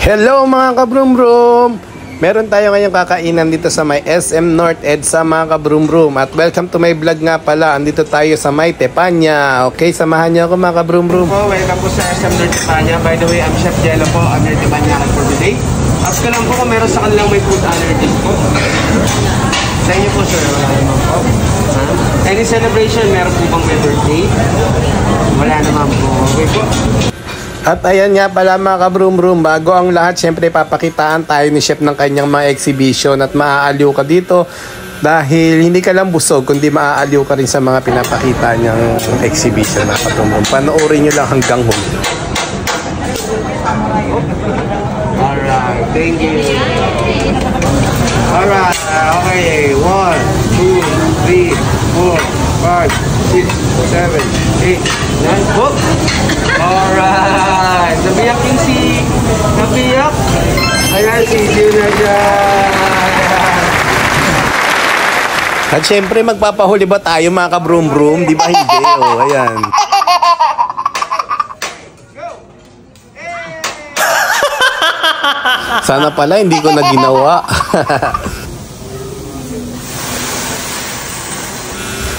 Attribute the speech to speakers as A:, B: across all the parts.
A: Hello mga kabrum-brum! Meron tayo ngayong kakainan dito sa may SM North EDSA mga kabrum-brum. At welcome to my vlog nga pala. Andito tayo sa may Tepanya. Okay, samahan niyo ako mga kabrum-brum.
B: Welcome po sa SM North Tepanya. By the way, I'm Chef Jello po. I'm your Tepanya for today. Ask ko lang po kung meron sa kanilang may food allergies po. Sa inyo po sir, wala naman po. Any celebration, meron po bang may birthday? Wala naman po. Okay po.
A: At ayan nga pala mga kabrum-brum, bago ang lahat, syempre papakitaan tayo ni Chef ng kanyang mga exhibition at maaaliw ka dito dahil hindi ka lang busog kundi maaaliw ka rin sa mga pinapakita niyang exhibition mga kabrum-brum. Panoorin nyo lang hanggang huli.
B: Alright, thank you. Alright, okay. 1, 2, 3, 4, 5, 6, 7, 8, 9. Whoop! Alright! Nabiyak yung si... Nabiyak! Ayan, si Junior dyan!
A: At syempre magpapahuli ba tayo mga kabrum-brum? Di ba hindi? O, ayan. Sana pala hindi ko na ginawa.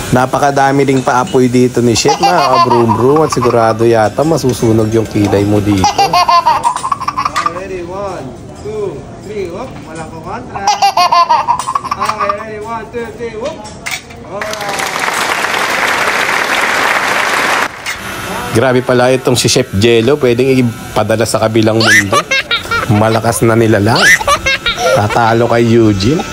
A: Napakadami ding paapoy dito ni Chef mga kabrum-brum at sigurado yata masusunog yung kilay mo dito.
B: Ready, 1, 2, 3, whoop! Walang kukontra. Okay, ready, 1, 2, 3, whoop! Alright!
A: Grabe pala itong si Chef Jello, pwedeng ipadala sa kabilang mundo. Malakas na nila lang. Tatalo kay Eugene.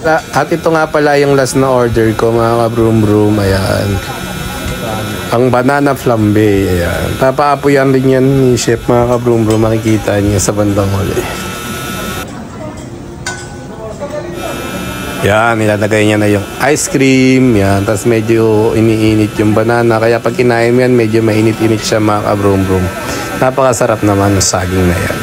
A: At ito nga pala yung last na order ko mga kabrum-brum. Ayan. Ang banana flambe. Ayan. Papaapuyan rin yan ni Chef mga kabrum-brum. Makikita niya sa bandang huli. Yan, nilalagay niya na yung ice cream. Yan, tapos medyo iniinit yung banana. Kaya pag kinain mo yan, medyo mainit-init siya mga kabrum-brum. Napakasarap naman ng saging na yan.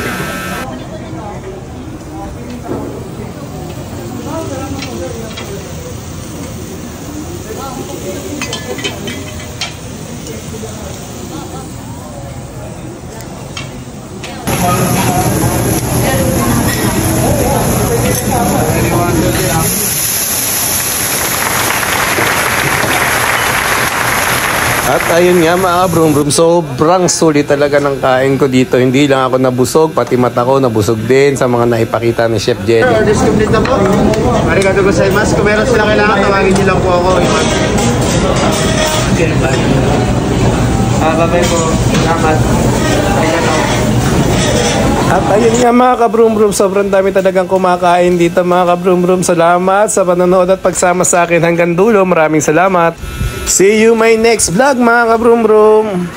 A: At ayun nga mga kabrum-brum, sobrang sulit talaga ng kain ko dito. Hindi lang ako nabusog, pati mata ko nabusog din sa mga naipakita ni Chef Jello.
B: Orders complete na po. Arigato gozaimasu. Kung meron sila kailangan, tawagin niyo lang po ako. Bye-bye po. Salamat. Arigato.
A: At ayun nga mga kabrum-brum, sobrang dami talagang kumakain dito mga kabrum-brum. Salamat sa panonood at pagsama sa akin hanggang dulo. Maraming salamat. See you my next vlog mga kabrum-brum.